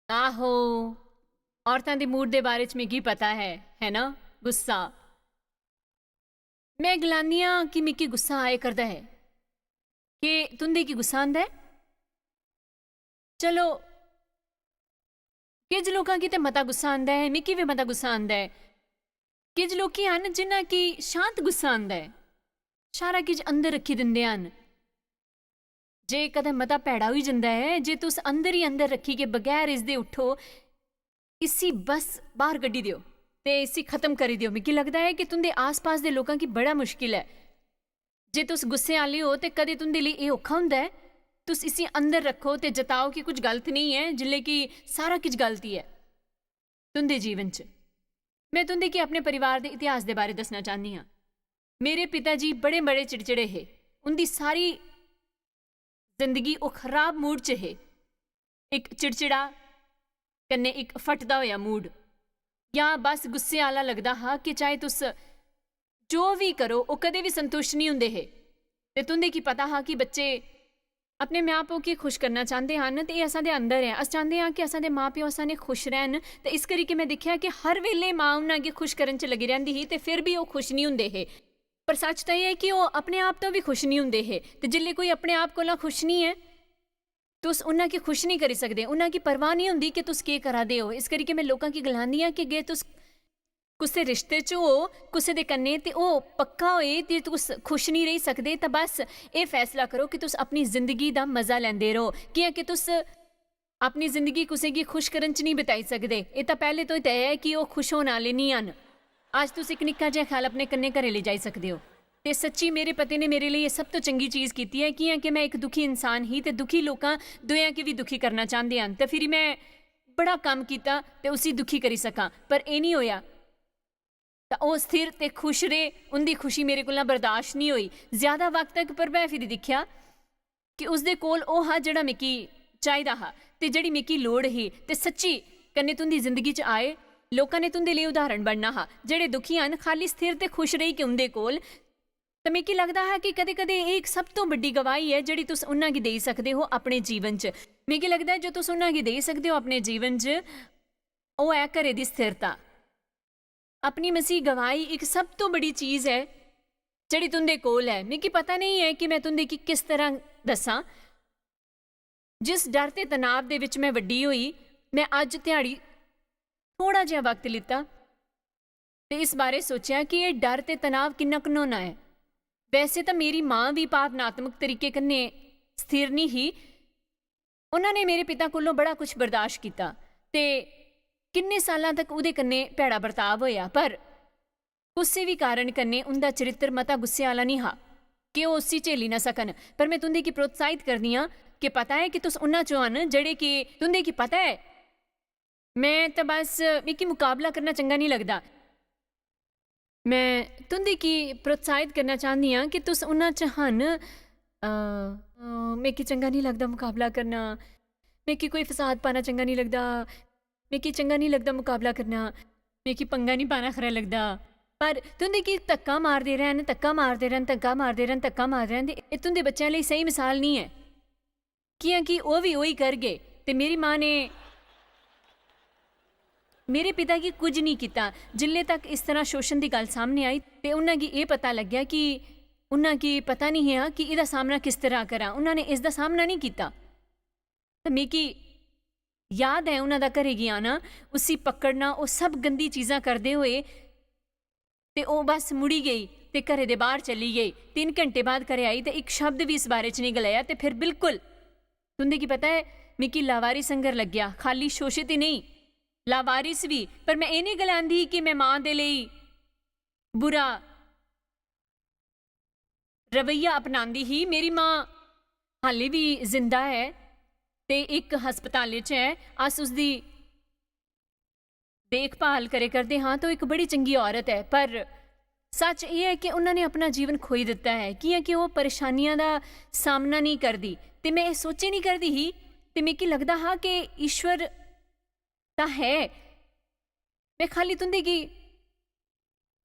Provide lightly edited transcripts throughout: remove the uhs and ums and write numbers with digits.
आहो औरतां दे मूड दे बारे च मिगी पता है ना। गुस्सा मैं गलानी आं कि मिगी गुस्सा आए करदा है कि तुंदे की गुस्सा आंदा है। चलो किज लोकां की ते मता गुस्सा आंदा है, मिगी भी मता गुस्सा आंदा है। किज लोकी हन जिन्हां की शांत गुस्सा आंदा है, सारा किज अंदर रखी दिंदे हन। जे कदें मता भैड़ा होई जंदा है, जे तुस अंदर ही अंदर रखी के बगैर इसदे उठो, इसी बस बाहर कड्ढी दियो ते इसी खत्म करी दियो। मिगी लगदा है कि तुंदे आस पास दे लोकां की बड़ा मुश्किल है। जे तुस गुस्से आह्ले हो ते कदें तुंदे लेई एह् औखा हुंदा है, तुस इसी अंदर रखो ते जताओ कि कुछ गलत नहीं है, जिल्ले कि सारा किश गलती है तुंदे जीवन च। मैं तुंदे की अपने परिवार दे इतिहास दे बारे दसना चाहनी हां। मेरे पिता जी बड़े बड़े चिड़चिड़े हे, उंदी सारी जिंदगी वो खराब मूड च हे। एक चिड़चिड़ा कन्नै एक फटदा होया मूड, या बस गुस्से आह्ला लगदा हा कि चाहे तुस जो भी करो वो कदें भी संतुष्ट नहीं हुंदे हे। ते तुंदे की पता हा कि बच्चे अपने मां प्यो गी खुश करना चाहते हैं तो ये असां दे अंदर है। अस चाहते हैं कि असां दे मां प्यो असां ने खुश रहन, ते इस करियै मैं दिक्खेआ कि हर वेले मां उन्हां गी खुश करन च लगी रहिंदी ही ते फिर भी वो खुश नहीं हुंदे हे। पर सच तो यह है कि वो अपने आप तो भी खुश नहीं हुंदे हे, ते जिल्ले कोई अपने आप कोला खुश नहीं है तुस उन्हां गी खुश नहीं करी सकदे। उन्हां गी परवाह नहीं हुंदी कि तुस केह् करा दे हो। इस करियै मैं लोकां गी गलांदी आं कि जे तुस कुसै रिश्ते च हो कुसै दे कन्नै ते ओह् पक्का होए ते तुस खुश नहीं रही सकदे, तां बस एह् फैसला करो कि तुस अपनी जिंदगी दा मजा लैंदे रहो। कियां कि तुस अपनी जिंदगी कुसै गी खुश करन च नहीं बिताई सकदे। एह् तां पैह्ले तो तय है कि ओह् खुश होने आह्ले नहीं हन। अज तुस इक निक्का जिहा ख्याल अपने कन्नै घरे लेई जाई सकदे हो। ते सच्ची मेरे पति ने मेरे लिए ये सब तो चंगी चीज़ की है। कियां कि मैं एक दुखी इंसान ही ते दुखी लोकां दुएयां गी भी दुखी करना चाहते हैं, तो फिर मैं बड़ा कम किया ते उसी दुखी करी सकां, पर एह् नहीं होया। तो वह स्थिर ते खुश रहे, उनकी खुशी मेरे को बर्दाश्त नहीं हुई ज़्यादा वक्त तक। पर मैं फिर दिखा कि उसदे कोल ओह हा जेड़ा मिकी चाहिदा हा ते जेड़ी मिकी लोड़ ही, ते सच्ची कन्नै तुंदी जिंदगी च आए लोकां ने तुंदे लिए उदाहरण बनना हा। जेड़े दुखी हन खाली स्थिर ते खुश रही के उंदे कोल, तो मिकी लगदा है कि कदे कदे एक सब तो बड़ी गवाही है जेड़ी तुस उन्हां गी देई सकदे हो अपने जीवन च। मिकी लगदा है जो तुस उन्हां गी देई सकदे हो अपने जीवन च, ओह है घरे दी स्थिरता। अपनी मसीह गवाही एक सब तो बड़ी चीज़ है जड़ी तुंदे कोल है। मिकी पता नहीं है कि मैं तुंदे की किस तरह दसां। जिस डर ते तनाव दे विच मैं वड्डी होई, मैं अज ध्याड़ी थोड़ा जिहा वक्त लिता ते इस बारे सोचा कि ये डर ते तनाव किन्ना घनौना है। वैसे तो मेरी माँ भी भावनात्मक तरीके कन्नै स्थिर नहीं ही। उन्होंने मेरे पिता कोलों बड़ा कुछ बर्दाश्त किया ते किन्ने सालां तक उहदे कन्नै भैड़ा बर्ताव होया, पर कुसै भी कारण कन्नै उनका चरित्र मता गुस्से आह्ला नहीं हा कि वह उसी झेली ना सकन। पर मैं तुंदे की प्रोत्साहित करदी हां कि पता है कि तुस उन्हां चों हन जेड़े कि तुंदे की पता है। मैं तो बस मिकी मुकाबला करना चंगा नहीं लगदा। मैं तुंदे की प्रोत्साहित करना चाहती हाँ कि तुस उन्हां च हन। मिकी चंगा नहीं लगदा मुकाबला करना, मिकी कोई फसाद पाना चंगा नहीं लगदा, मिकी चंगा नहीं लगदा मुकाबला करना, मिकी पंगा नहीं पाना खरा लगदा। पर तुंदे की धक्का मारदे रहन, धक्का मारदे रहन, धक्का मारदे रहन, धक्का मारदे रहन, एह् तुंदे बच्चों लिए सही मिसाल नहीं है। कियां कि वह भी वही करगे। ते मेरी माँ ने मेरे पिता की कुछ नहीं किया। जिल्ले तक इस तरह शोषण की गल सामने आई तो उन्होंने ये पता लग्या कि उन्होंने पता नहीं है कि इसका सामना किस तरह करा। उन्होंने इसका सामना नहीं किया। तो मिकी याद है उन्होंने घरे गी आना, उसी पकड़ना, वो सब गंदी चीज़ां करते हुए ते वो बस मुड़ी गई ते घरे दे बाहर चली गई। 3 घंटे बाद घरे आई तो एक शब्द भी इस बारे च नहीं गलाया। तो फिर बिल्कुल तुंदे की पता है मिकी लावारी संगर लग्या, खाली शोषित ही नहीं लावारिस भी। पर मैं ये नहीं गलांदी कि मैं मां दे लिए बुरा रवैया अपनांदी ही। मेरी मां हाले भी जिंदा है ते एक हस्पताल च है, अस उसकी देखभाल करे करते हाँ। तो एक बड़ी चंगी औरत है, पर सच ये है कि उन्होंने अपना जीवन खोई दिता है। कियां कि वो परेशानियां का सामना नहीं करती। तो मैं सोचे नहीं करती ही, तो मिकी लगता हाँ कि ईश्वर ता है। मैं खाली तुंदे की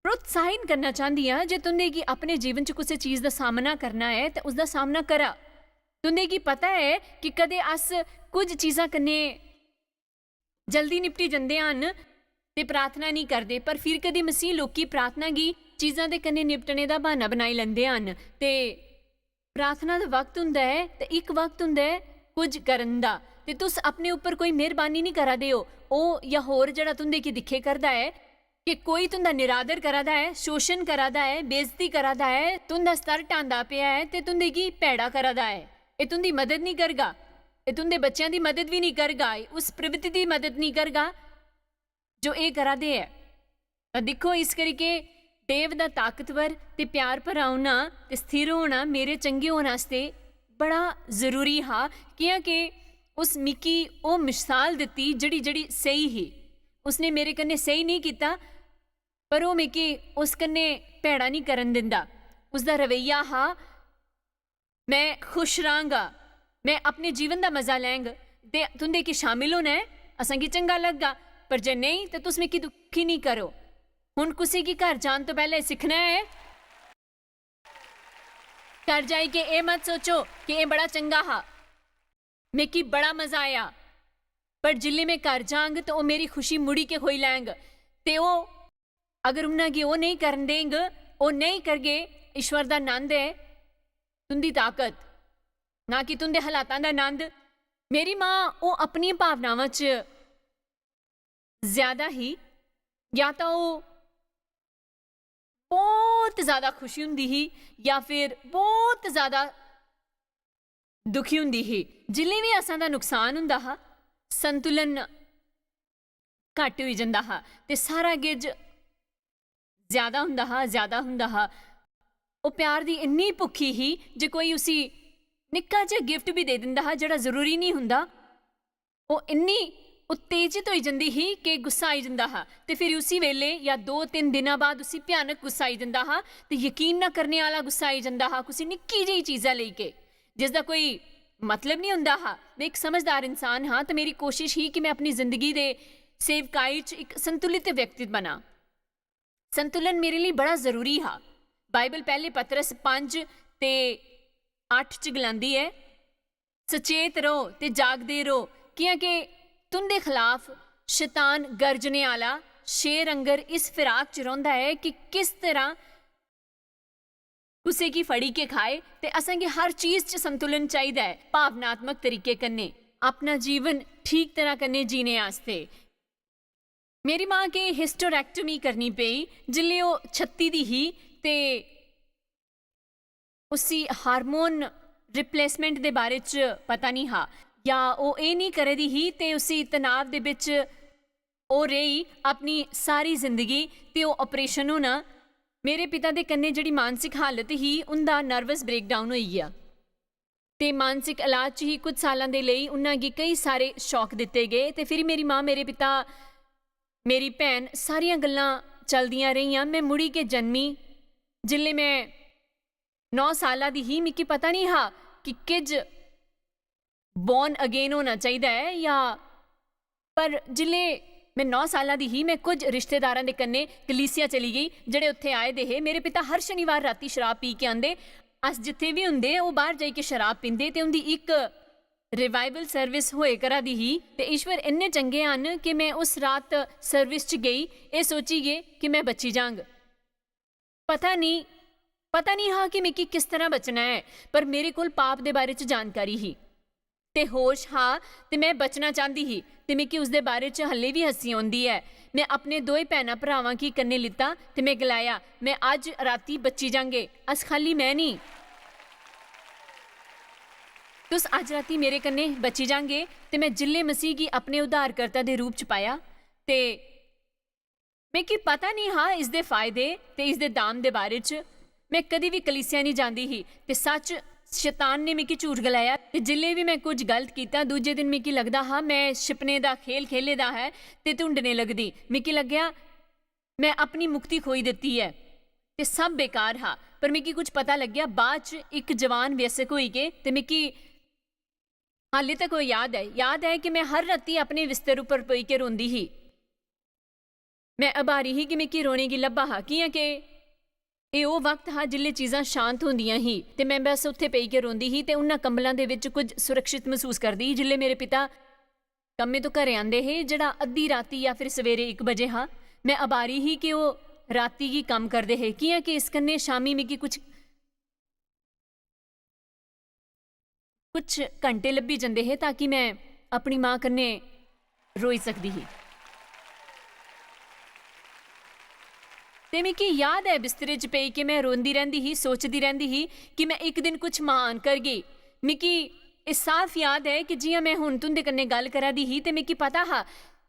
प्रोत्साहित करना चाहती हाँ, जे तुंदे की अपने जीवन च किसी चीज़ का सामना करना है तो उसका सामना करा। तुंदे की पता है कि कदे अस कुछ चीज़ां कन्नै ਜਲਦੀ ਨਿਪਟੀ ਜਾਂਦੇ ਹਨ ਤੇ ਪ੍ਰਾਰਥਨਾ ਨਹੀਂ ਕਰਦੇ। ਪਰ ਫਿਰ ਕਦੀ ਮਸੀਹ ਲੋਕੀ ਪ੍ਰਾਰਥਨਾ ਗੀ ਚੀਜ਼ਾਂ ਦੇ ਕੰਨੇ ਨਿਪਟਣੇ ਦਾ ਬਹਾਨਾ ਬਣਾਈ ਲੈਂਦੇ ਹਨ। ਤੇ ਪ੍ਰਾਰਥਨਾ ਦਾ ਵਕਤ ਹੁੰਦਾ ਹੈ ਤੇ ਇੱਕ ਵਕਤ ਹੁੰਦਾ ਹੈ ਕੁਝ ਕਰਨ ਦਾ, ਤੇ ਤੁਸ ਆਪਣੇ ਉੱਪਰ ਕੋਈ ਮਿਹਰਬਾਨੀ ਨਹੀਂ ਕਰਾ ਦਿਓ। ਉਹ ਜਾਂ ਹੋਰ ਜਿਹੜਾ ਤੁੰਦੇ ਕੀ ਦਿਖੇ ਕਰਦਾ ਹੈ ਕਿ ਕੋਈ ਤੁੰਦਾ ਨਿਰਾਦਰ ਕਰਾਦਾ ਹੈ, ਸ਼ੋਸ਼ਣ ਕਰਾਦਾ ਹੈ, ਬੇਇੱਜ਼ਤੀ ਕਰਾਦਾ ਹੈ, ਤੁੰਦਾ ਸਤਰ ਟਾਂਦਾ ਪਿਆ ਹੈ ਤੇ ਤੁੰਦੇ ਕੀ ਭੈੜਾ ਕਰਾਦਾ ਹੈ। ਇਹ ਤੁੰਦੀ ਮਦਦ ਨਹੀਂ ਕਰੇਗਾ, ਇਹ ਤੁੰਦੇ ਬੱਚਿਆਂ ਦੀ ਮਦਦ ਵੀ ਨਹੀਂ ਕਰੇਗਾ, ਉਸ ਪ੍ਰਵਿਰਤੀ ਦੀ ਮਦਦ ਨਹੀਂ ਕਰੇਗਾ ਜੋ ਇਹ ਕਰਾਦੇ ਹੈ। ਤਾਂ ਦੇਖੋ, ਇਸ ਕਰਕੇ ਦੇਵ ਦਾ ਤਾਕਤਵਰ ਤੇ ਪਿਆਰ ਭਰਾ ਹੋਣਾ ਤੇ ਸਥਿਰ ਹੋਣਾ ਮੇਰੇ ਚੰਗੇ ਹੋਣ ਵਾਸਤੇ ਬੜਾ ਜ਼ਰੂਰੀ ਹਾਂ। ਕਿਉਂਕਿ ਉਸ ਮਿੱਕੀ ਉਹ ਮਿਸਾਲ ਦਿੱਤੀ ਜਿਹੜੀ ਸਹੀ ਹੀ। ਉਸਨੇ ਮੇਰੇ ਕੰਨੇ ਸਹੀ ਨਹੀਂ ਕੀਤਾ, ਪਰ ਉਹ ਮਿੱਕੀ ਉਸ ਕੰਨੇ ਭੈੜਾ ਨਹੀਂ ਕਰਨ ਦਿੰਦਾ। ਉਸਦਾ ਰਵੱਈਆ ਹਾਂ, ਮੈਂ ਖੁਸ਼ ਰਹਾਂਗਾ, ਮੈਂ ਆਪਣੇ ਜੀਵਨ ਦਾ ਮਜ਼ਾ ਲੈਂਗਾ ਤੇ ਤੁੰਦੇ ਕੀ ਸ਼ਾਮਿਲ ਹੋਣਾ ਹੈ, ਅਸਾਂ ਕੀ ਚੰਗਾ ਲੱਗਾ। ਪਰ ਜੇ ਨਹੀਂ ਤਾਂ ਤੁਸੀਂ ਮਿੱਕੀ ਦੁਖੀ ਨਹੀਂ ਕਰੋ। ਹੁਣ ਕਿਸੇ ਕੀ ਘਰ ਜਾਣ ਤੋਂ ਪਹਿਲੇ ਸਿੱਖਣਾ ਹੈ, ਘਰ ਜਾਈ ਕੇ ਇਹ ਮਤ ਸੋਚੋ ਕਿ ਇਹ ਬੜਾ ਚੰਗਾ ਹਾਂ, ਮਿੱਕੀ ਬੜਾ ਮਜ਼ਾ ਆਇਆ, ਪਰ ਜਿੱਲੇ ਮੈਂ ਘਰ ਜਾਵਾਂਗ ਤਾਂ ਉਹ ਮੇਰੀ ਖੁਸ਼ੀ ਮੁੜੀ ਕੇ ਹੋਈ ਲੈਂਗ। ਤੇ ਉਹ ਅਗਰ ਉਹਨਾਂ ਕੀ ਉਹ ਨਹੀਂ ਕਰਨ ਦੇਂਗ, ਉਹ ਨਹੀਂ ਕਰਗੇ, ਈਸ਼ਵਰ ਦਾ ਆਨੰਦ ਹੈ ਤੁੰਦੀ ਤਾਕਤ, ਨਾ ਕਿ ਤੁੰਦੇ ਹਾਲਾਤਾਂ ਦਾ ਆਨੰਦ। ਮੇਰੀ ਮਾਂ ਉਹ ਆਪਣੀ ਭਾਵਨਾਵਾਂ 'ਚ ਜ਼ਿਆਦਾ ਹੀ, ਜਾਂ ਤਾਂ ਉਹ ਬਹੁਤ ਜ਼ਿਆਦਾ ਖੁਸ਼ੀ ਹੁੰਦੀ ਹੀ ਜਾਂ ਫਿਰ ਬਹੁਤ ਜ਼ਿਆਦਾ ਦੁਖੀ ਹੁੰਦੀ ਹੀ। ਜਿਲੇ ਵੀ ਅਸਾਂ ਦਾ ਨੁਕਸਾਨ ਹੁੰਦਾ ਹਾ, ਸੰਤੁਲਨ ਘੱਟ ਹੋਈ ਜਾਂਦਾ ਹਾ ਤੇ ਸਾਰਾ ਗਿੱਜ ਜ਼ਿਆਦਾ ਹੁੰਦਾ ਹਾ। ਉਹ ਪਿਆਰ ਦੀ ਇੰਨੀ ਭੁੱਖੀ ਹੀ, ਜੇ ਕੋਈ ਉਸੀ ਨਿੱਕਾ ਜਿਹਾ ਗਿਫਟ ਵੀ ਦੇ ਦਿੰਦਾ ਹਾ ਜਿਹੜਾ ਜ਼ਰੂਰੀ ਨਹੀਂ ਹੁੰਦਾ, ਉਹ ਇੰਨੀ ਉਤੇਜਿਤ ਹੋਈ ਜਾਂਦੀ ਹੀ ਕਿ ਗੁੱਸਾ ਆਈ ਜਾਂਦਾ ਹਾ। ਤੇ ਫਿਰ ਉਸੀ ਵੇਲੇ ਜਾਂ 2-3 ਦਿਨਾਂ ਬਾਅਦ ਉਸੀ ਭਿਆਨਕ ਗੁੱਸਾ ਆਈ ਜਾਂਦਾ ਹਾ ਤੇ ਯਕੀਨ ਨਾ ਕਰਨੇ ਵਾਲਾ ਗੁੱਸਾ ਆਈ ਜਾਂਦਾ ਹਾ, ਕੁਛ ਨਿੱਕੀ ਜਿਹੀ ਚੀਜ਼ਾਂ ਲਈ ਕੇ ਜਿਸਦਾ ਕੋਈ ਮਤਲਬ ਨਹੀਂ ਹੁੰਦਾ ਹਾ। ਮੈਂ ਇੱਕ ਸਮਝਦਾਰ ਇਨਸਾਨ ਹਾਂ ਤੇ ਮੇਰੀ ਕੋਸ਼ਿਸ਼ ਹੀ ਕਿ ਮੈਂ ਆਪਣੀ ਜ਼ਿੰਦਗੀ ਦੇ ਸੇਵਕਾਈ 'ਚ ਇੱਕ ਸੰਤੁਲਿਤ ਵਿਅਕਤੀ ਬਣਾ। ਸੰਤੁਲਨ ਮੇਰੇ ਲਈ ਬੜਾ ਜ਼ਰੂਰੀ ਹਾ। ਬਾਈਬਲ ਪਹਿਲੇ ਪਤਰਸ 5 ਤੇ 8 'ਚ ਗਲਾਂਦੀ ਹੈ, ਸਚੇਤ ਰਹੋ ਤੇ ਜਾਗਦੇ ਰਹੋ, ਕਿਉਂਕਿ ਤੁੰਦੇ ਖਿਲਾਫ ਸ਼ੈਤਾਨ ਗਰਜਨੇ ਵਾਲਾ ਸ਼ੇਰ ਅੰਗਰ ਇਸ ਫਿਰਾਕ 'ਚ ਰਹਿੰਦਾ ਹੈ ਕਿ ਕਿਸ ਤਰ੍ਹਾਂ ਉਸੇ ਕੀ ਫੜੀ ਕੇ ਖਾਏ। ਤੇ ਅਸਾਂ ਕੀ ਹਰ ਚੀਜ਼ 'ਚ ਸੰਤੁਲਨ ਚਾਹੀਦਾ ਹੈ, ਭਾਵਨਾਤਮਕ ਤਰੀਕੇ ਕੰਨੇ ਆਪਣਾ ਜੀਵਨ ਠੀਕ ਤਰ੍ਹਾਂ ਕੰਨੇ ਜੀਣੇ ਵਾਸਤੇ। ਮੇਰੀ ਮਾਂ ਕੇ ਹਿਸਟੋਰੈਕਟਮੀ ਕਰਨੀ ਪਈ ਜਿੱਲੇ ਉਹ 36 ਦੀ ਹੀ ਤੇ ਉਸੀ ਹਾਰਮੋਨ ਰਿਪਲੇਸਮੈਂਟ ਦੇ ਬਾਰੇ 'ਚ ਪਤਾ ਨਹੀਂ ਹਾਂ, ਜਾਂ ਉਹ ਇਹ ਨਹੀਂ ਕਰੇ ਦੀ ਹੀ ਤੇ ਉਸੀ ਤਣਾਅ ਦੇ ਵਿੱਚ ਉਹ ਰਹੀ ਆਪਣੀ ਸਾਰੀ ਜ਼ਿੰਦਗੀ ਤੇ ਉਹ ਆਪਰੇਸ਼ਨ ਹੋਣਾ। ਮੇਰੇ ਪਿਤਾ ਦੇ ਕੰਨੇ ਜਿਹੜੀ ਮਾਨਸਿਕ ਹਾਲਤ ਹੀ, ਉਹਦਾ ਨਰਵਸ ਬ੍ਰੇਕਡਾਊਨ ਹੋਈ ਗਿਆ ਤੇ ਮਾਨਸਿਕ ਇਲਾਜ 'ਚ ਹੀ ਕੁਝ ਸਾਲਾਂ ਦੇ ਲਈ ਉਹਨਾਂ ਕੀ ਕਈ ਸਾਰੇ ਸ਼ੌਕ ਦਿੱਤੇ ਗਏ। ਤੇ ਫਿਰ ਮੇਰੀ ਮਾਂ, ਮੇਰੇ ਪਿਤਾ, ਮੇਰੀ ਭੈਣ, ਸਾਰੀਆਂ ਗੱਲਾਂ ਚਲਦੀਆਂ ਰਹੀਆਂ। ਮੈਂ ਮੁੜੀ ਕੇ ਜਨਮੀ ਜਿੱਲੇ ਮੈਂ 9 ਸਾਲਾਂ ਦੀ ਹੀ। ਮਿੱਕੀ ਪਤਾ ਨਹੀਂ ਹਾਂ ਕਿ ਕਿਜ ਬੌਰਨ ਅਗੇਨ ਹੋਣਾ ਚਾਹੀਦਾ ਹੈ ਜਾਂ, ਪਰ ਜਿੱਲੇ ਮੈਂ 9 ਸਾਲਾਂ ਦੀ ਹੀ, ਮੈਂ ਕੁਝ ਰਿਸ਼ਤੇਦਾਰਾਂ ਦੇ ਕੰਨੇ ਕਲੀਸਿਆ ਚਲੀ ਗਈ ਜਿਹੜੇ ਉੱਥੇ ਆਏ ਦੇ ਹੈ। ਮੇਰੇ ਪਿਤਾ ਹਰ ਸ਼ਨੀਵਾਰ ਰਾਤੀ ਸ਼ਰਾਬ ਪੀ ਕੇ ਆਂਦੇ, ਅਸ ਜਿੱਥੇ ਵੀ ਹੁੰਦੇ ਉਹ ਬਾਹਰ ਜਾਈ ਕੇ ਸ਼ਰਾਬ ਪੀਂਦੇ ਤੇ ਉਹਦੀ ਇੱਕ ਰਿਵਾਈਵਲ ਸਰਵਿਸ ਹੋਏ ਕਰਾ ਦੀ ਹੀ। ਤੇ ਈਸ਼ਵਰ ਇੰਨੇ ਚੰਗੇ ਹਨ ਕਿ ਮੈਂ ਉਸ ਰਾਤ ਸਰਵਿਸ 'ਚ ਗਈ ਇਹ ਸੋਚੀ ਗਏ ਕਿ ਮੈਂ ਬਚੀ ਜਾਂਗ। ਪਤਾ ਨਹੀਂ ਹਾਂ ਕਿ ਮੈਂ ਕਿਸ ਤਰ੍ਹਾਂ ਬਚਣਾ ਹੈ, ਪਰ ਮੇਰੇ ਕੋਲ ਪਾਪ ਦੇ ਬਾਰੇ 'ਚ ਜਾਣਕਾਰੀ ਹੀ ਤੇ ਹੋਸ਼ ਹਾਂ ਤੇ ਮੈਂ ਬਚਣਾ ਚਾਹੁੰਦੀ ਹੀ। ਤੇ ਮੈਂ ਕਿ ਉਸਦੇ ਬਾਰੇ 'ਚ ਹੱਲੇ ਵੀ ਹੱਸੀ ਆਉਂਦੀ ਹੈ। ਮੈਂ ਆਪਣੇ 2 ਭੈਣਾਂ ਭਰਾਵਾਂ ਕੀ ਕੰਨੇ ਲਿੱਤਾ ਤੇ ਮੈਂ ਗਲਾਇਆ, ਮੈਂ ਅੱਜ ਰਾਤੀ ਬਚੀ ਜਾਂਗੇ। ਅਸ ਖਾਲੀ ਮੈਂ ਨਹੀਂ, ਤੁਸ ਅੱਜ ਰਾਤੀ ਮੇਰੇ ਕੰਨੇ ਬਚੀ ਜਾਂਗੇ। ਤੇ ਮੈਂ ਜਿੱਲੇ ਮਸੀਹ ਕੀ ਆਪਣੇ ਉਧਾਰਕਰਤਾ ਦੇ ਰੂਪ 'ਚ ਪਾਇਆ ਤੇ ਮੈਂ ਕਿ ਪਤਾ ਨਹੀਂ ਹਾਂ ਇਸ ਦੇ ਫਾਇਦੇ ਤੇ ਇਸ ਦੇ ਦਾਮ ਦੇ ਬਾਰੇ 'ਚ। ਮੈਂ ਕਦੀ ਵੀ ਕਲੀਸਿਆ ਨਹੀਂ ਜਾਂਦੀ ਹੀ ਤੇ ਸੱਚ ਸ਼ੈਤਾਨ ਨੇ ਮਿੱਕੀ ਝੂਠ ਗਲਾਇਆ ਤੇ ਜਿੱਲੇ ਵੀ ਮੈਂ ਕੁਝ ਗਲਤ ਕੀਤਾ ਦੂਜੇ ਦਿਨ ਮਿੱਕੀ ਲੱਗਦਾ ਹਾਂ ਮੈਂ ਛਿਪਨੇ ਦਾ ਖੇਲ ਖੇਲੇ ਦਾ ਹੈ ਤੇ ਢੂੰਡਣੇ ਲੱਗਦੀ। ਮਿੱਕੀ ਲੱਗਿਆ ਮੈਂ ਆਪਣੀ ਮੁਕਤੀ ਖੋਈ ਦਿੱਤੀ ਹੈ ਤੇ ਸਭ ਬੇਕਾਰ ਹਾਂ। ਪਰ ਮਿੱਕੀ ਕੁਝ ਪਤਾ ਲੱਗਿਆ ਬਾਅਦ 'ਚ ਇੱਕ ਜਵਾਨ ਵਿਅਸਕ ਹੋਈ ਕੇ ਤੇ ਮਿੱਕੀ ਹਾਲੇ ਤੱਕ ਉਹ ਯਾਦ ਹੈ ਕਿ ਮੈਂ ਹਰ ਰਾਤੀ ਆਪਣੇ ਬਿਸਤਰ ਉੱਪਰ ਪਈ ਕੇ ਰੋਂਦੀ ਹੀ। ਮੈਂ ਅਭਾਰੀ ਹੀ ਕਿ ਮਿੱਕੀ ਰੋਣੇ ਕੀ ਲੱਭਾ ਹਾਂ, ਕਿ ਇਹ ਉਹ ਵਕਤ ਹਾਂ ਜਿੱਲੇ ਚੀਜ਼ਾਂ ਸ਼ਾਂਤ ਹੁੰਦੀਆਂ ਹੀ ਤੇ ਮੈਂ ਬਸ ਉੱਥੇ ਪਈ ਕੇ ਰੋਂਦੀ ਹੀ ਤੇ ਉਹਨਾਂ ਕੰਬਲਾਂ ਦੇ ਵਿੱਚ ਕੁਝ ਸੁਰੱਖਿਅਤ ਮਹਿਸੂਸ ਕਰਦੀ ਹੀ ਜਿੱਲੇ ਮੇਰੇ ਪਿਤਾ ਕੰਮੇ ਤੋਂ ਘਰੇ ਆਂਦੇ ਹੈ ਜਿਹੜਾ ਅੱਧੀ ਰਾਤੀ ਜਾਂ ਫਿਰ ਸਵੇਰੇ 1 ਵਜੇ ਹਾਂ मैं अबारी ही कि वो राती की काम करते है किया कि इस कन्ने शामी मिगी कुछ घंटे लब्भी जाते है ताकि मैं अपनी माँ कन्ने रोई सकती ही। ते मिगी याद है बिस्तरे च पई कि मैं रोंदी रहिंदी ही सोचदी रहिंदी ही कि मैं एक दिन कुछ महान करगी। मिगी इस साफ याद है कि जियां मैं हुण तुंदे कन्ने गल करा दी ही ते मिगी पता हा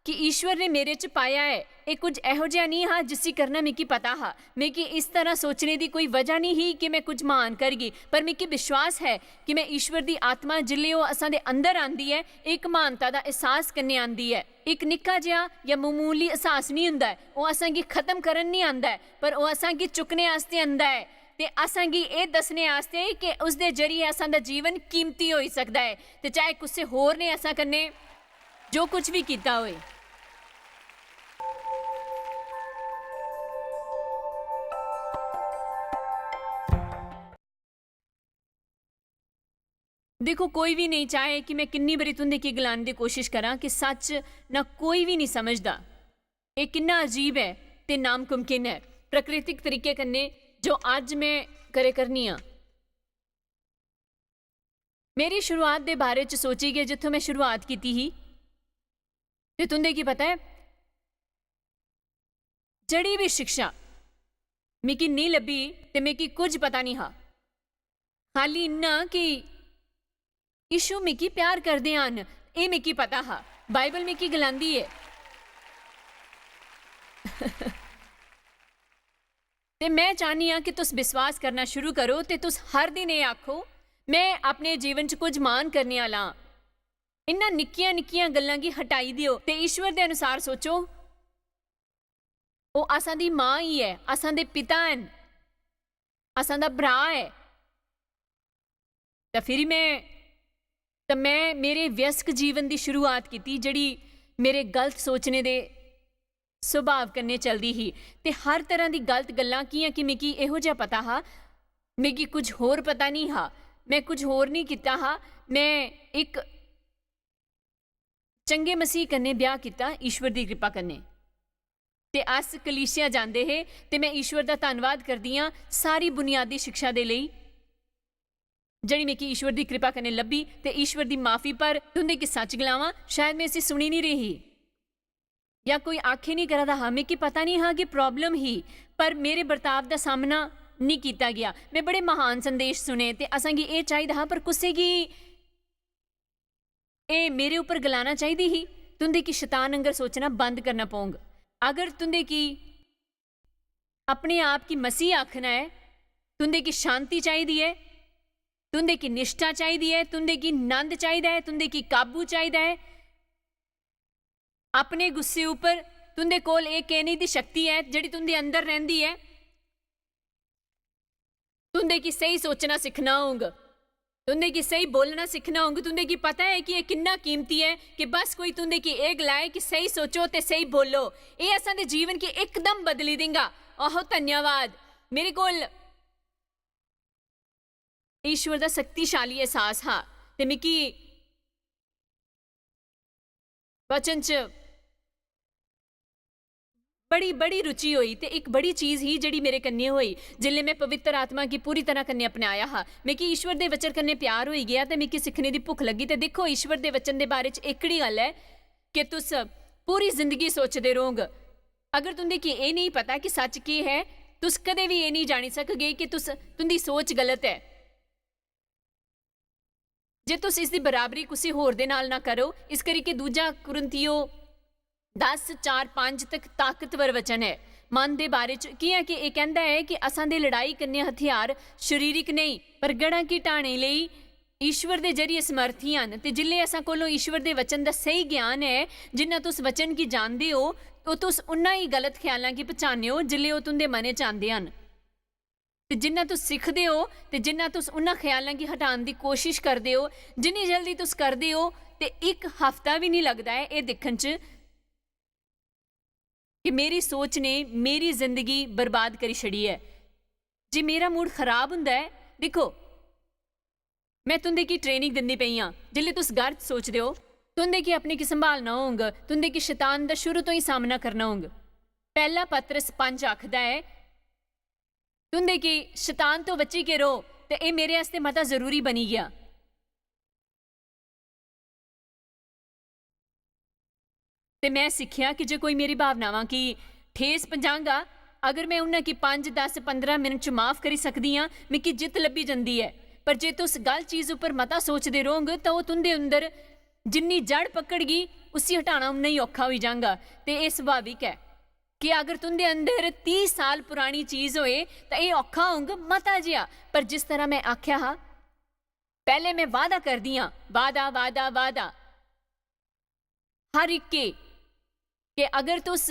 कि ईश्वर ने मेरे च पाया है ये कुछ एहो जिहा नहीं हा जिसी करना मिगी पता हा। मिगी इस तरह सोचने की कोई वजह नहीं ही कि मैं कुछ महान करगी, पर मिगी विश्वास है कि मैं ईश्वर की आत्मा जिल्ले वो असां दे अंदर आंदी है एक महानता का एहसास करने आंदी है। एक निक्का जिहा या मामूली एहसास नहीं हुंदा है, वो असां गी खत्म करन नहीं आंदा है, पर वो असां गी चुकने आस्ते आंदा है ते असां गी ये दसने आस्ते कि उस दे जरिए असां दा जीवन कीमती होई सकदा है ते चाहे कुछ होर ने असां कन्ने जो कुछ भी कीता होए। देखो कोई भी नहीं चाहे कि मैं किन्नी बारी तुंदे की गलाने की कोशिश करा कि सच ना कोई भी नहीं समझदा ये किन्ना अजीब है ते नामुमकिन है प्राकृतिक तरीके कन्ने जो अज मैं करे करनी हाँ। मेरी शुरुआत दे बारे च सोची गई जिथों मैं शुरुआत की ही ते तुंदे की पता है जड़ी भी शिक्षा मिगी नहीं लभी ते मिगी कुछ पता नहीं हा, खाली इन्ना कि यीशु मिगी प्यार करदे हन ये मिगी पता हा, बाइबल मिगी गलांदी है ते मैं चाहनी हाँ कि तुस विश्वास करना शुरू करो ते तुस हर दिन ये आखो मैं अपने जीवन च कुछ मान करने वाला। इन्ना निक्कियां निक्कियां गल्लां गी हटाई दियो ते ईश्वर दे अनुसार सोचो वो असां दी मां ही है, असां दे पिता हैं, असां दा भरा है। तो फिर मैं मेरे व्यस्क जीवन की शुरुआत की जड़ी मेरे गलत सोचने दे सुभाव कन्ने चलती ही ते हर तरह की गलत गल्लां कियां कि मिगी इहो जिहा पता हा, मिगी कुछ होर पता नहीं हा, मैं कुछ होर नहीं किता हा। मैं एक चंगे मसीह कन्ने ब्याह किता ईश्वर की कृपा कन्ने ते अस कलीसिया जांदे हे ते मैं ईश्वर का धन्नवाद करदी हां सारी बुनियादी शिक्षा दे लई जड़ी मिगी ईश्वर की कृपा कन्ने लभी ते ईश्वर की माफ़ी पर तुंदे कि सच गलावां शायद मैं इसे सुनी नहीं रही या कोई आखे नहीं करा दा हा, मिगी पता नहीं हा कि प्रॉब्लम ही, पर मेरे बर्ताव का सामना नहीं किया गया। मैं बड़े महान संदेश सुने ते असां गी ये चाहिदा हा पर कुसै गी ए मेरे ऊपर गलाना चाहिदी ही। तुंदे की शैतान अंगर सोचना बंद करना पौंग। अगर तुंदे की अपने आप की मसीह आखना है, तुंदे की शांति चाहिदी है, तुंदे की निष्ठा चाहिए है, तुंदे की नंद चाहिए है, तुंदे की काबू चाहिए है, अपने गुस्से ऊपर तुंदे कोल एक कहने की शक्ति है जिहड़ी तुंदे अंदर रहिंदी है, तुंदे की सही सोचना सीखना होगा, तुंदे की सही बोलना सीखना होगा। तुंदे की पता है कि यह कितना कीमती है कि बस कोई तुंदे की एक लाए कि सही सोचो ते सही बोलो, ये असां दे जीवन की एकदम बदली देगा। ओह धन्यवाद, मेरे कोल ईश्वर का शक्तिशाली एहसास हा ते मिगी वचन च बड़ी बड़ी रुचि हुई ते एक बड़ी चीज़ ही जिहड़ी मेरे कन्ने हुई जिल्ले मैं पवित्र आत्मा की पूरी तरह कन्ने अपनाया हा। मिगी ईश्वर दे वचन कन्ने प्यार होई गया ते मिगी सीखने की भुख लगी। ते देखो ईश्वर दे वचन दे बारे च एकड़ी गल है कि तुस पूरी जिंदगी सोचते रहोग, अगर तुंदे की ये नहीं पता कि सच की है तुस कदे भी ये नहीं जानी सकगे कि तुंदी सोच गलत है। जे तुस इसकी बराबरी किसी होर दे नाल ना करो, इस करके दूजा कुरिन्थियो 10:4-5 तक ताकतवर वचन है मन दे बारे च की है कि यह कहता है कि असां दे लड़ाई करने हथियार शरीरिक नहीं पर गढ़ां की ढाणे लई ईश्वर दे जरिए समर्थी हैं। ते जिल्ले असां कोलों ईश्वर दे वचन दा सही ज्ञान है, जिन्ना तुस वचन की जानदे हो तो तुस उन्ना ही गलत ख्यालां की पहचाने हो जिल्ले वो तुंदे मने च आंदे हन। ते जिन्ना तुस सीखदे हो ते जिन्ना तुस उन्ना ख्यालां की हटाने की कोशिश करदे हो, जिन्नी जल्दी तुस करदे हो ते एक हफ्ता भी नहीं लगता है ये दिखण च कि मेरी सोच ने मेरी जिंदगी बर्बाद करी छड़ी है। जे मेरा मूड खराब हुंदा है, देखो मैं तुंदे की ट्रेनिंग दिंदी पई हां, जिल्ले तुस गलत सोचदे हो तुंदे की अपनी की संभालना होंग, तुंदे की शैतान दा शुरू तो ही सामना करना होंग। पहला पत्रस 5 आखदा है तुंदे की शैतान तो बची के रहो, ते ये मेरे आस्ते मता जरूरी बनी गया। ते मैं सिक्ख्या कि जे कोई मेरी भावनावां की ठेस पहुंचागा, अगर मैं उन्हां की 5, 10, 15 मिनट च माफ करी सकदी हाँ, मिकी जित लब्भी जंदी है। पर जे तुस गल चीज उपर मता सोचदे रहोगे तो तुंदे अंदर जिन्नी जड़ पकड़ गई उसी हटाना उन्ना ही औखा हो जाएगा। ते ये सुभाविक है कि अगर तुंदे अंदर 30 साल पुरानी चीज होए तो ये औखा होंगे मता जिहा। पर जिस तरह मैं आख्या हा, पहले मैं वादा कर दी हाँ, वादा वादा वादा हर एक के अगर तुस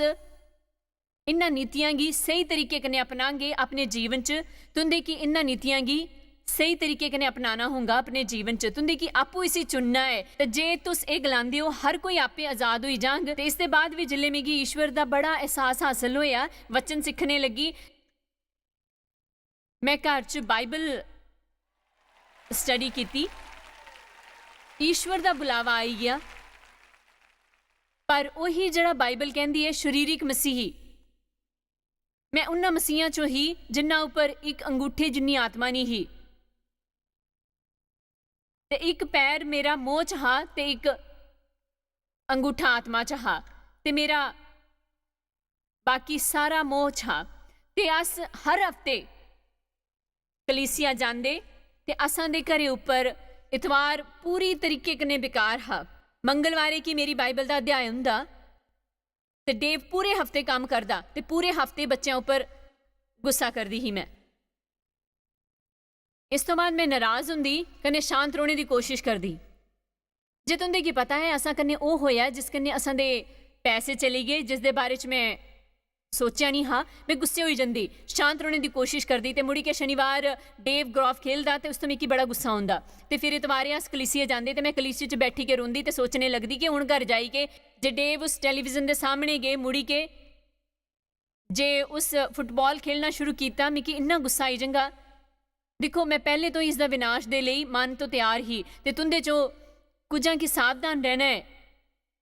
इन्हां नीतियां गी सही तरीके कन्नै अपनांगे अपने जीवन च, तुंदे की इन्हां नीतियां गी सही तरीके कन्नै अपनाना होगा अपने जीवन च, तुंदे की आपू इसी चुनना है। ते जे तुस ये गलांदे हो हर कोई आपे आजाद होई जांग। ते इसदे बाद भी जिल्ले मिगी ईश्वर दा बड़ा एहसास हासिल होया, वचन सिक्खने लगी, मैं घर च बाइबल स्टडी कीती, ईश्वर दा बुलावा आई गया। पर उही जड़ा बाइबल कहंदी है शरीरिक मसीही, मैं उन्हां मसीहां चों ही जिन्हां उपर एक अंगूठे जिन्नी आत्मा नहीं ही, ते एक पैर मेरा मोह च हा ते एक अंगूठा आत्मा च हा, ते मेरा बाकी सारा मोह च हा। ते अस हर हफ्ते कलीसिया जांदे ते असां दे घरे उपर इतवार पूरी तरीके कन्नै बेकार हा। मंगलवारे की मेरी बाइबल दा अध्याय हुंदा ते डेव पूरे हफ्ते काम करदा ते पूरे हफ्ते बच्चों उपर गुस्सा करदी ही मैं। इस तो बाद मैं नाराज हुंदी कन्नै शांत रौह्ने दी कोशिश करदी। जे तुंदे की पता है असां कन्नै ओह होया जिस कन्नै असां दे पैसे चली गए, जिस दे बारे च मैं सोचा नहीं हाँ, मैं गुस्से होई जंदी, शांत रौह्ने दी कोशिश करदी। ते मुड़ी के शनिवार डेव गोल्फ खेलदा ते उस तो मिगी बड़ा गुस्सा आंदा। ते फिर इतवारे अस कलीसिया जांदे ते मैं कलीसिया च बैठी के रोंदी ते सोचने लगदी कि हुण घर जाई के जे डेव उस टेलीविजन दे सामने गए मुड़ी के जे उस फुटबॉल खेलना शुरू किया, मिगी इन्ना गुस्सा आई जंगा। दिखो मैं पहले तो इसका विनाश दे लई मन तो तैयार ही, ते तुंदे चो कुछ कि सावधान रहना है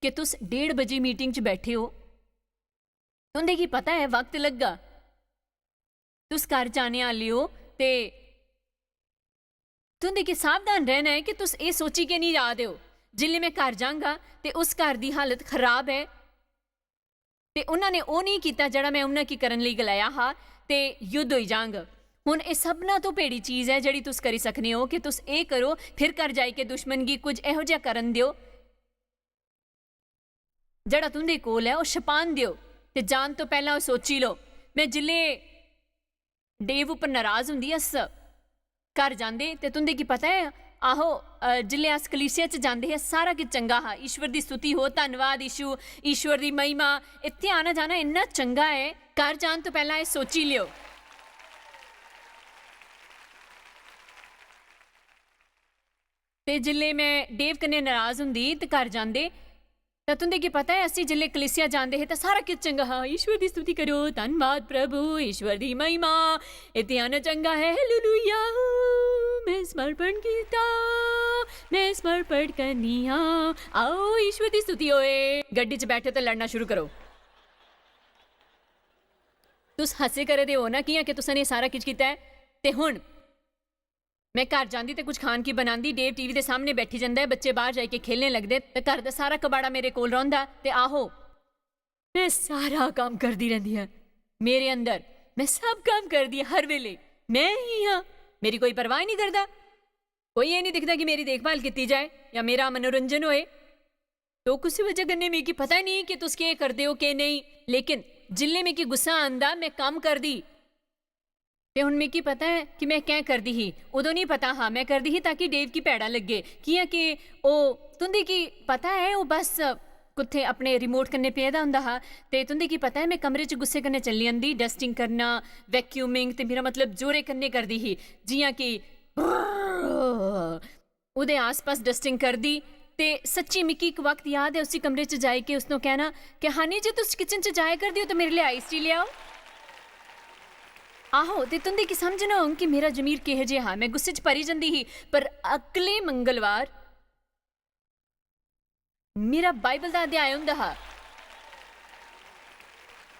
कि तुस 1:30 बजे मीटिंग च बैठे हो, तुंदे की पता है वक्त लगा, तुस घर जाने आले हो, ते तुंदे की सावधान रहना है कि तुस ये सोची के नहीं जा दे हो जिल्ले मैं घर जांगा ते उस घर की हालत खराब है, ते उन्होंने वो नहीं किया जड़ा मैं उन्हें की करन लई गलाया हा, ते युद्ध होई जांग। हुण ये सबना तो भेड़ी चीज़ है जिहड़ी तुस करी सकने हो कि तुस ये करो फिर घर जाई के दुश्मन गी कुछ इहो जिहा करन दिओ जड़ा तुंदे कोल है, वो छपान दिओ ते जान तो पहला वो सोची लो। मैं जिले डेव उपर नाराज हुंदी अस घर जांदे ते तुंदे की पता है आहो जिले अस कलीसिया च जांदे है सारा किश चंगा हा, ईश्वर दी स्तुति हो, धन्नवाद यीशु, ईश्वर दी महिमा, इत्थे आना जाना इन्ना चंगा है। घर जान तो पहला ये सोची लियो। ते जिले मैं डेव कन्नै नाराज हुंदी ते घर जांदे तां तुंदे की पता है असी जिले कलीसिया जांदे हे तां सारा किश चंगा हा, ईश्वर दी स्तुति करो, धन्नवाद प्रभु, ईश्वर दी महिमा, इत्थे आना चंगा है, हालेलुया, मैं समर्पण कीता, मैं समर्पण करनी हाँ, आओ ईश्वर दी स्तुति होए। गड्डी च बैठे तो लड़ना शुरू करो। तुस हसे करे दे हो ना किया कि तुसां ने सारा किश कीता है। ते हुण मैं घर जांदी ते कुछ खान की बनांदी, डेव टीवी के सामने बैठी जांदा है, बच्चे बाहर जाके खेलने लगदे ते घर दा सारा कबाड़ा मेरे कोल रौंदा ते आहो मैं सारा काम करदी रहिंदी हां। मेरे अंदर मैं सब काम करदी हर वेले, मैं ही हाँ, मेरी कोई परवाह नहीं करता, कोई ये नहीं दिखता कि मेरी देखभाल की जाए या मेरा मनोरंजन होए। तो कुछ वजह कन्नै मिगी पता ही नहीं कि तुस केह् करदे हो के नहीं, लेकिन जिल्ले मिगी गुस्सा आंदा मैं काम करदी ते हुण मिगी पता है कि मैं क्या करदी ही। उदों नहीं पता हाँ मैं करदी ही ताकि डेव की भैड़ा लगे, किया कि ओ तुंदी की पता है वो बस कुत्थे अपने रिमोट कन्नै पेदा हुंदा हा ते तुंदी की पता है मैं कमरे च गुस्से कन्नै चली जंदी, डस्टिंग करना, वैक्यूमिंग ते मेरा मतलब जोरे कन्नै करदी ही, जियां कि उहदे आस पास डस्टिंग करदी। ते सच्ची मिगी एक वक्त याद है उसी कमरे च जाए के उसनों कहना कि हानी जे तुस किचन च जाया करदी हो तो मेरे लिए आइस टी ले आओ। आहो ते तुंदी की समझना हो कि मेरा जमीर किहो जिहा हा, मैं गुस्से च भरी जंदी ही। पर अगले मंगलवार ਮੇਰਾ ਬਾਈਬਲ ਦਾ ਅਧਿਆਇ ਹੁੰਦਾ ਹਾਂ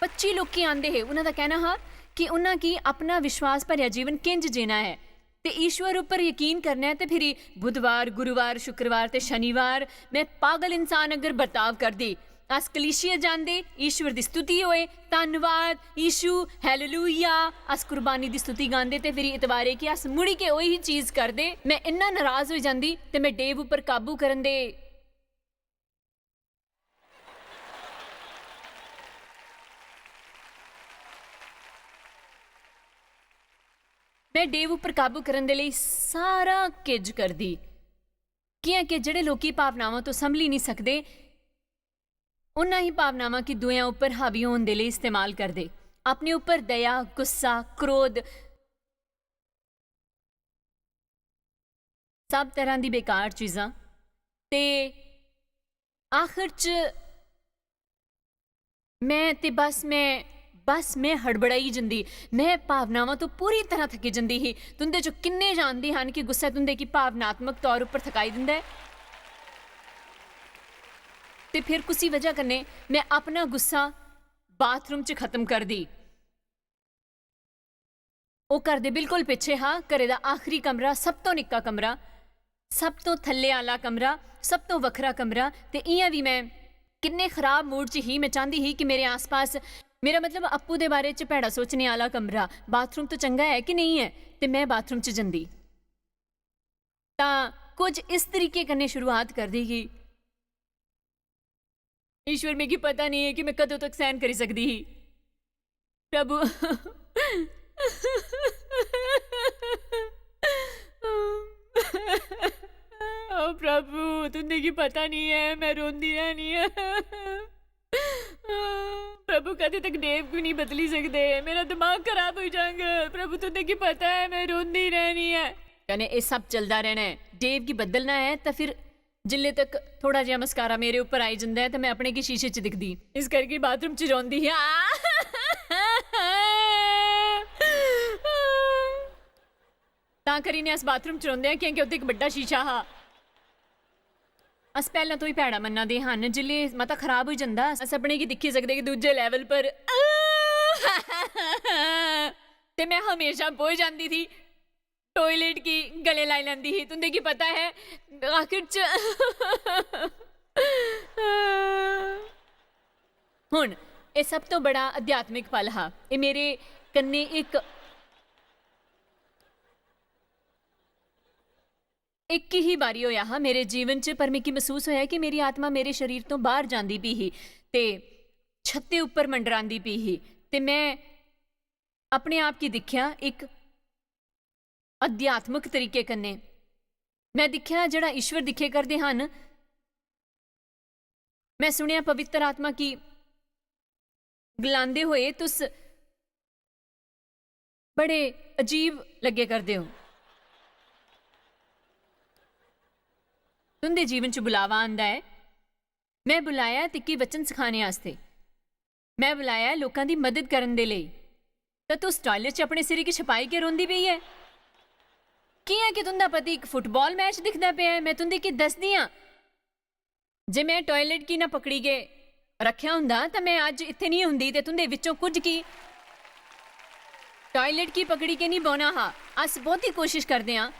25 ਲੋਕੀ ਆਂਦੇ ਹੈ ਉਹਨਾਂ ਦਾ ਕਹਿਣਾ ਹਾਂ ਕਿ ਉਹਨਾਂ ਕੀ ਆਪਣਾ ਵਿਸ਼ਵਾਸ ਭਰਿਆ ਜੀਵਨ ਕਿੰਜ ਜੀਣਾ ਹੈ ਤੇ ਈਸ਼ਵਰ ਉੱਪਰ ਯਕੀਨ ਕਰਨਾ ਹੈ। ਤੇ ਫਿਰ ਬੁੱਧਵਾਰ ਗੁਰੂਵਾਰ ਸ਼ੁੱਕਰਵਾਰ ਤੇ ਸ਼ਨੀਵਾਰ ਮੈਂ ਪਾਗਲ ਇਨਸਾਨ ਅਗਰ ਬਰਤਾਵ ਕਰਦੀ ਅਸ ਕਲੀਸ਼ੀਆ ਜਾਂਦੇ ਈਸ਼ਵਰ ਦੀ ਸਤੁਤੀ ਹੋਏ ਧੰਨਵਾਦ ਈਸ਼ੂ ਹੈਲੇਲੂਇਆ ਅਸ ਕੁਰਬਾਨੀ ਦੀ ਸਤੁਤੀ ਗਾਉਂਦੇ ਤੇ ਫਿਰ ਇਤਵਾਰੇ ਕਿ ਅਸ ਮੁੜੀ ਕੇ ਉਹੀ ਚੀਜ਼ ਕਰਦੇ ਮੈਂ ਇੰਨਾ ਨਾਰਾਜ਼ ਹੋ ਜਾਂਦੀ ਤੇ ਮੈਂ ਡੇਵ ਉੱਪਰ ਕਾਬੂ ਕਰਨ ਦੇ ਮੈਂ ਡੇਵ ਉੱਪਰ ਕਾਬੂ ਕਰਨ ਦੇ ਲਈ ਸਾਰਾ ਕੁਝ ਕਰਦੀ ਕਿ ਜਿਹੜੇ ਲੋਕੀ ਭਾਵਨਾਵਾਂ ਤੋਂ ਸੰਭਲੀ ਨਹੀਂ ਸਕਦੇ ਉਹਨਾਂ ਹੀ ਭਾਵਨਾਵਾਂ ਕੀ ਦੁਆਵਾਂ ਉੱਪਰ ਹਾਵੀ ਹੋਣ ਦੇ ਲਈ ਇਸਤੇਮਾਲ ਕਰਦੇ ਆਪਣੇ ਉੱਪਰ ਦਇਆ ਗੁੱਸਾ ਕ੍ਰੋਧ ਸਭ ਤਰ੍ਹਾਂ ਦੀ ਬੇਕਾਰ ਚੀਜ਼ਾਂ ਤੇ ਆਖਰ 'ਚ ਬਸ ਮੈਂ ਹੜਬੜਾਈ ਜਾਂਦੀ ਮੈਂ ਭਾਵਨਾਵਾਂ ਤੋਂ ਪੂਰੀ ਤਰ੍ਹਾਂ ਥੱਕੀ ਜਾਂਦੀ ਹੀ ਤੁੰਦੇ 'ਚੋਂ ਕਿੰਨੇ ਜਾਣਦੇ ਹਨ ਕਿ ਗੁੱਸਾ ਤੁੰਦੇ ਕੀ ਭਾਵਨਾਤਮਕ ਤੌਰ ਉੱਪਰ ਥਕਾਈ ਦਿੰਦਾ ਹੈ ਤੇ ਫਿਰ ਕੁਸੀ ਵਜ੍ਹਾ ਕਰਨੇ ਮੈਂ ਆਪਣਾ ਗੁੱਸਾ ਬਾਥਰੂਮ 'ਚ ਖਤਮ ਕਰਦੀ ਉਹ ਘਰ ਦੇ ਬਿਲਕੁਲ ਪਿੱਛੇ ਹਾਂ ਘਰੇ ਦਾ ਆਖਰੀ ਕਮਰਾ ਸਭ ਤੋਂ ਨਿੱਕਾ ਕਮਰਾ ਸਭ ਤੋਂ ਥੱਲੇ ਵਾਲਾ ਕਮਰਾ ਸਭ ਤੋਂ ਵੱਖਰਾ ਕਮਰਾ ਤੇ ਇਆਂ ਵੀ ਮੈਂ ਕਿੰਨੇ ਖਰਾਬ ਮੂਡ 'ਚ ਹੀ ਮੈਂ ਚਾਹੁੰਦੀ ਹੀ ਕਿ ਮੇਰੇ ਆਸ-ਪਾਸ ਮੇਰਾ ਮਤਲਬ ਅੱਪੂ ਦੇ ਬਾਰੇ 'ਚ ਭੈੜਾ ਸੋਚਣੇ ਵਾਲਾ ਕਮਰਾ ਬਾਥਰੂਮ ਤੋਂ ਚੰਗਾ ਹੈ ਕਿ ਨਹੀਂ ਹੈ ਤੇ ਮੈਂ ਬਾਥਰੂਮ 'ਚ ਜਾਂਦੀ ਤਾਂ ਕੁਝ ਇਸ ਤਰੀਕੇ ਕਰਨੇ ਸ਼ੁਰੂਆਤ ਕਰਦੀ ਕਿ ईश्वर में की पता नहीं है कि मैं कदों तक सहन करी सकती ही प्रभु ओ प्रभु तुझे की पता नहीं है मैं रोंदी रहनी है प्रभु कदे तक देव क्यों नहीं बदली सकते मेरा दिमाग खराब हो जाएगा प्रभु तुझे की पता है मैं रोंदी रहनी है कहने ये सब चलता रहना है देव की बदलना है तो फिर जिले तक थोड़ा जिहा मस्कारा मेरे ऊपर आई जाता है तो मैं अपने की शीशे च दिखदी इस करके बाथरूम च रोंदी तां करी ने अस बाथरूम च रोंदे क्योंकि उत्थे एक बड़ा शीशा हा अस पहला तो ही भैड़ा मन्ना दे हन जिले मता खराब हो जाता अस अपने की दिखी सकते कि दूजे लैवल पर ते मैं हमेशा बोझ जाती थी टॉयलेट की गले लाई लेंदी ही तुंदे की पता है आखिर च हुण ये सब तो बड़ा अध्यात्मिक पल हा ये मेरे कन्ने एक ही बारी होया हा मेरे जीवन च पर मिगी महसूस होया कि मेरी आत्मा मेरे शरीर तो बाहर जांदी पई ही ते छत्ते उपर मंडरांदी पई ही ते मैं अपने आप की दिखिया एक अध्यात्मक तरीके कन्ने मैं दिखिया जड़ा ईश्वर दिखे करते हन मैं सुनिया पवित्र आत्मा की गलांदे हुए तुस बड़े अजीब लगे करते हो तुंदे जीवन च बुलावा आंदा है मैं बुलाया तिक्की वचन सिखाने आस्ते मैं बुलाया लोकां दी मदद करन दे लई तां तुस टॉयलेट च अपने सिरे की छपाई के रोंदी पई है कियां कि तुंदा पति एक फुटबॉल मैच दिखदा पिया है मैं तुंदे की दसदी हां जे मैं टॉयलेट की ना पकड़ी के रखिया हुंदा तां मैं अज इत्थे नहीं हुंदी ते तुंदे विचों कुछ की टॉयलेट की पकड़ी के नहीं बोना हा अस बहुती कोशिश करदे हां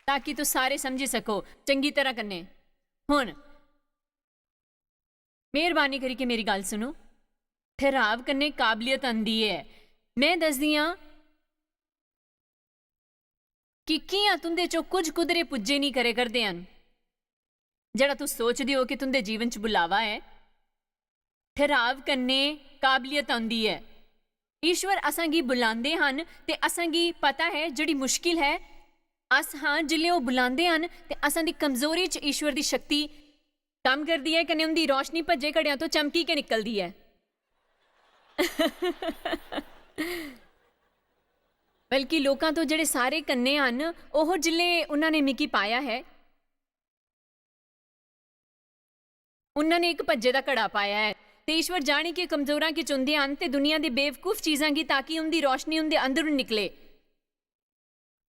ताकि तू सारे समझी सको चंगी तरह कन्ने हुण मेहरबानी करी के मेरी गल सुनो ठहराव करने काबलियत आंदी है मैं दसदी हां कि कियां तुंदे चो कुछ कुदरे पुज्जे नहीं करे करदे हन जड़ा तू सोचदी हो कि तुंदे जीवन च बुलावा है ठहराव करने काबलियत आंदी है ईश्वर असांगी बुलांदे हन ते असांगी पता है जड़ी मुश्किल है अस हाँ जिले वो बुलांदे हन ते असां दी कमजोरी च ईश्वर दी शक्ति काम करदी है कने उंदी रोशनी भज्जे घड़ियां तो चमकी के निकलदी है बल्कि लोकां तो जिहड़े सारे कन्ने हन ओह जिले उन्होंने मिकी पाया है उन्होंने एक भज्जे दा घड़ा पाया है ते ईश्वर जाने के कमजोरां की चुनदे हन ते दुनिया दे बेवकूफ चीज़ां की ताकि उनदी रोशनी उनदे अंदरों निकले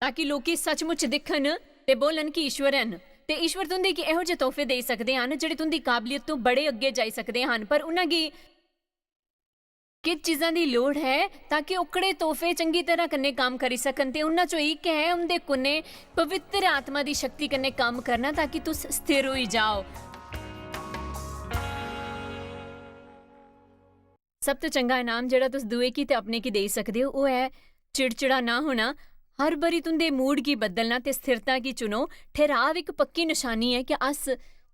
ਤਾਂ ਕਿ ਲੋਕੀ ਸੱਚਮੁੱਚ ਦਿਖਣ ਤੇ ਬੋਲਣ ਕਿ ਈਸ਼ਵਰ ਹਨ ਤੇ ਈਸ਼ਵਰ ਤੁੰਦੇ ਕਿ ਇਹੋ ਜਿਹੇ ਤੋਹਫੇ ਦੇ ਸਕਦੇ ਹਨ ਜਿਹੜੇ ਤੁੰਦੀ ਕਾਬਲੀਅਤ ਤੋਂ ਬੜੇ ਅੱਗੇ ਜਾਈ ਸਕਦੇ ਹਨ। ਪਰ ਉਹਨਾਂ ਕੀ ਕਿਸ ਚੀਜ਼ਾਂ ਦੀ ਲੋੜ ਹੈ ਤਾਂ ਕਿ ਉਕੜੇ ਤੋਹਫੇ ਚੰਗੀ ਤਰ੍ਹਾਂ ਕੰਨੇ ਕੰਮ ਕਰੀ ਸਕਣ ਤੇ ਉਹਨਾਂ ਚੋਂ ਇੱਕ ਹੈ ਉਹਦੇ ਕੁਨੇ ਪਵਿੱਤਰ ਆਤਮਾ ਦੀ ਸ਼ਕਤੀ ਕੰਨੇ ਕੰਮ ਕਰਨਾ ਤਾਂ ਕਿ ਤੁਸੀਂ ਸਥਿਰ ਹੋਈ ਜਾਓ। ਸਭ ਤੋਂ ਚੰਗਾ ਇਨਾਮ ਜਿਹੜਾ ਤੁਸੀਂ ਦੂਏ ਕੀ ਤੇ ਆਪਣੇ ਕੀ ਦੇ ਸਕਦੇ ਹੋ ਉਹ ਹੈ ਚਿੜਚਿੜਾ ਨਾ ਹੋਣਾ। ਹਰ ਬਰੀ ਤੁੰਦੇ ਮੂਡ ਕੀ ਬਦਲਣਾ ਤੇ ਸਥਿਰਤਾ ਕੀ ਚੁਣੋ। ਠਹਿਰਾਵ ਇੱਕ ਪੱਕੀ ਨਿਸ਼ਾਨੀ ਹੈ ਕਿ ਅਸ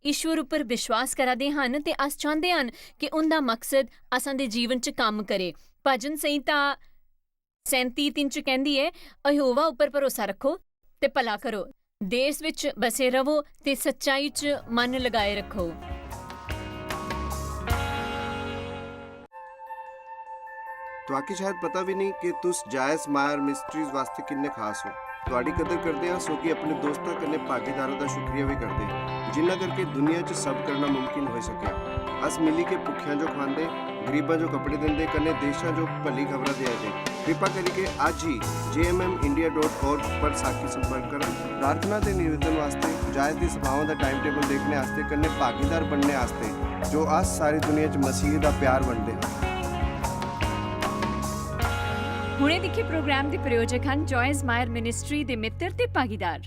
ਈਸ਼ਵਰ ਉੱਪਰ ਵਿਸ਼ਵਾਸ ਕਰਦੇ ਹਨ ਤੇ ਅਸ ਚਾਹੁੰਦੇ ਹਨ ਕਿ ਉਹਦਾ ਮਕਸਦ ਅਸਾਂ ਦੇ ਜੀਵਨ 'ਚ ਕੰਮ ਕਰੇ। ਭਜਨ ਸੰਹਿਤਾ 37:3 'ਚ ਕਹਿੰਦੀ ਹੈ ਯਹੋਵਾ ਉੱਪਰ ਭਰੋਸਾ ਰੱਖੋ ਤੇ ਭਲਾ ਕਰੋ, ਦੇਸ਼ ਵਿੱਚ ਬਸੇ ਰਹੋ ਤੇ ਸੱਚਾਈ 'ਚ ਮਨ ਲਗਾਏ ਰੱਖੋ। ਤੁਹਾਡੀ ਸ਼ਾਇਦ ਪਤਾ ਵੀ ਨਹੀਂ ਕਿ ਤੁਸੀਂ ਜਾਇਜ਼ ਮਾਇਰ ਮਿਸਟਰੀਜ਼ ਵਾਸਤੇ ਕਿੰਨੇ ਖਾਸ ਹੋ। ਤੁਹਾਡੀ ਕਦਰ ਕਰਦੇ ਹਾਂ ਸੋ ਕਿ ਆਪਣੇ ਦੋਸਤਾਂ ਕੰਨੇ ਭਾਗੀਦਾਰਾਂ ਦਾ ਸ਼ੁਕਰੀਆ ਵੀ ਕਰਦੇ ਜਿਨ੍ਹਾਂ ਕਰਕੇ ਦੁਨੀਆ 'ਚ ਸਭ ਕਰਨਾ ਮੁਮਕਿਨ ਹੋ ਸਕਿਆ। ਅਸ ਮਿਲੀ ਕੇ ਭੁੱਖਿਆਂ ਜੋ ਖਾਂਦੇ, ਗਰੀਬਾਂ ਜੋ ਕੱਪੜੇ ਦਿੰਦੇ, ਕੰਨੇ ਦੇਸ਼ਾਂ ਜੋ ਭਲੀ ਖਬਰਾਂ ਦੇ ਆਏ। ਕਿਰਪਾ ਕਰਕੇ ਅੱਜ ਹੀ jmmindia.org ਪਰ ਸਾਖੀ ਸੰਪਰਕ ਕਰਨ। ਪ੍ਰਾਰਥਨਾ ਤੇ ਨਿਵੇਦਨ ਵਾਸਤੇ ਜਾਇਜ਼ ਦੀ ਸਭਾਵਾਂ ਦਾ ਟਾਈਮ ਟੇਬਲ ਦੇਖਣੇ ਵਾਸਤੇ ਕੰਨੇ ਭਾਗੀਦਾਰ ਬਣਨੇ ਵਾਸਤੇ ਜੋ ਅਸ ਸਾਰੀ ਦੁਨੀਆ 'ਚ ਮਸੀਹ ਦਾ ਪਿਆਰ ਵੰਡਦੇ ਹਨ। ਹੁਣੇ ਦੇਖੇ ਪ੍ਰੋਗਰਾਮ ਦੇ ਪ੍ਰਯੋਜਕ ਹਨ ਜੋਇਸ ਮਾਇਰ ਮਿਨਿਸਟਰੀ ਦੇ ਮਿੱਤਰ ਤੇ ਭਾਗੀਦਾਰ।